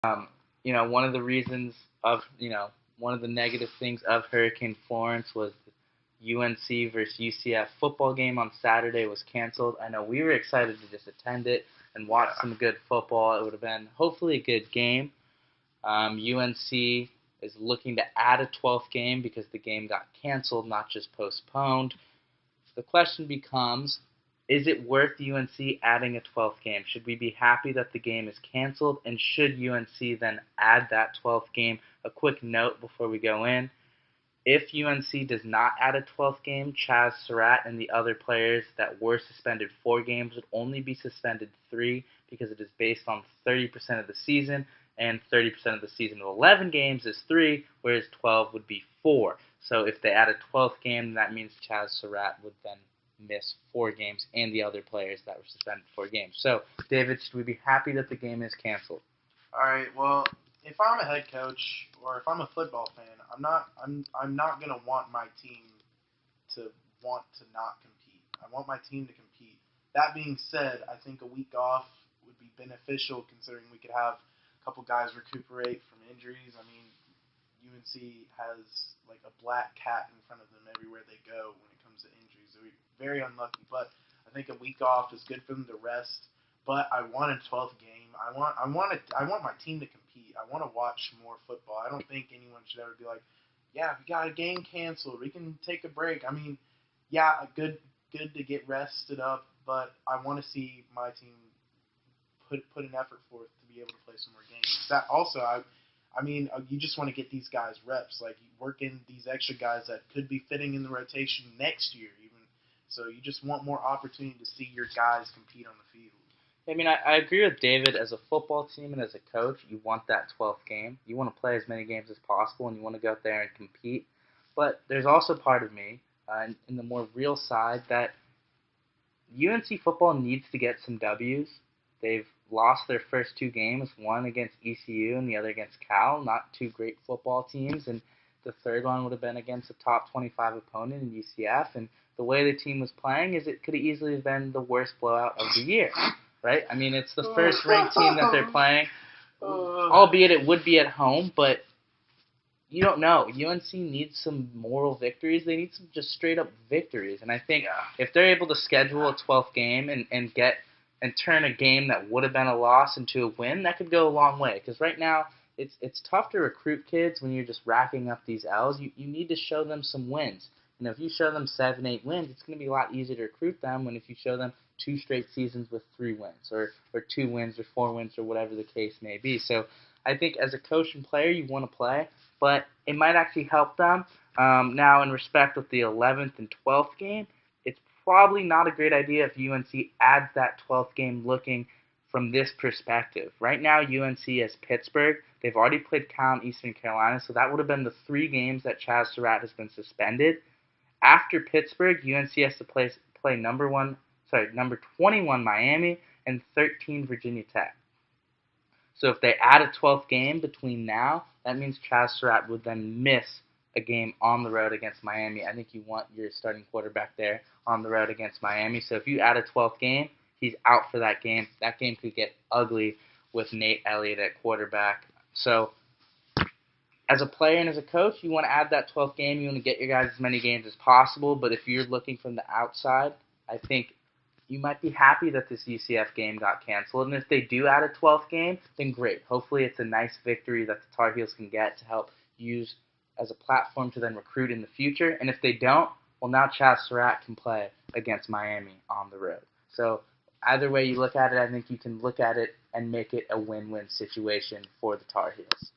One of the reasons of, one of the negative things of Hurricane Florence was the UNC versus UCF football game on Saturday was canceled. I know we were excited to just attend it and watch some good football. It would have been hopefully a good game. UNC is looking to add a 12th game because the game got canceled, not just postponed. The question becomes, is it worth UNC adding a 12th game? Should we be happy that the game is canceled, and should UNC then add that 12th game? A quick note before we go in. If UNC does not add a 12th game, Chaz Surratt and the other players that were suspended 4 games would only be suspended 3 because it is based on 30% of the season, and 30% of the season of 11 games is 3, whereas 12 would be 4. So if they add a 12th game, that means Chaz Surratt would then miss 4 games and the other players that were suspended 4 games. So, David, should we be happy that the game is canceled? All right. Well, if I'm a head coach or if I'm a football fan, I'm not gonna want my team to want to not compete. I want my team to compete. That being said, I think a week off would be beneficial considering we could have a couple guys recuperate from injuries. I mean, UNC has like a black cat in front of them everywhere they go when it comes to injuries. They're very unlucky, but I think a week off is good for them to rest. But I want a 12th game. I want my team to compete. I want to watch more football. I don't think anyone should ever be like, yeah, we got a game canceled. We can take a break. I mean, yeah, good to get rested up, but I want to see my team put an effort forth to be able to play some more games. That also, I mean, you just want to get these guys reps, like working these extra guys that could be fitting in the rotation next year even. So you just want more opportunity to see your guys compete on the field. I mean, I agree with David. As a football team and as a coach, you want that 12th game. You want to play as many games as possible, and you want to go out there and compete. But there's also part of me, in the more real side, that UNC football needs to get some W's. They've lost their first 2 games, one against ECU and the other against Cal, not 2 great football teams, and the third one would have been against a top 25 opponent in UCF, and the way the team was playing is it could have easily have been the worst blowout of the year, right? I mean, it's the first ranked team that they're playing, albeit it would be at home, but you don't know. UNC needs some moral victories. They need some just straight-up victories, and I think if they're able to schedule a 12th game and turn a game that would have been a loss into a win, that could go a long way. Because right now, it's tough to recruit kids when you're just racking up these L's. You need to show them some wins. If you show them 7, 8 wins, it's going to be a lot easier to recruit them than if you show them 2 straight seasons with 3 wins, or 2 wins, or 4 wins, or whatever the case may be. So I think as a coach and player, you want to play, but it might actually help them. Now, in respect with the 11th and 12th game, it's probably not a great idea if UNC adds that 12th game looking from this perspective. Right now, UNC has Pittsburgh. They've already played Cal and Eastern Carolina, so that would have been the 3 games that Chaz Surratt has been suspended. After Pittsburgh, UNC has to play number 21 Miami and 13 Virginia Tech. So if they add a 12th game between now, that means Chaz Surratt would then miss a game on the road against Miami. I think you want your starting quarterback there on the road against Miami. So if you add a 12th game, he's out for that game. That game could get ugly with Nate Elliott at quarterback. So as a player and as a coach, you want to add that 12th game. You want to get your guys as many games as possible. But if you're looking from the outside, I think you might be happy that this UCF game got canceled. And if they do add a 12th game, then great. Hopefully it's a nice victory that the Tar Heels can get to help use as a platform to then recruit in the future. And if they don't, well, now Chaz Surratt can play against Miami on the road. So either way you look at it, I think you can look at it and make it a win-win situation for the Tar Heels.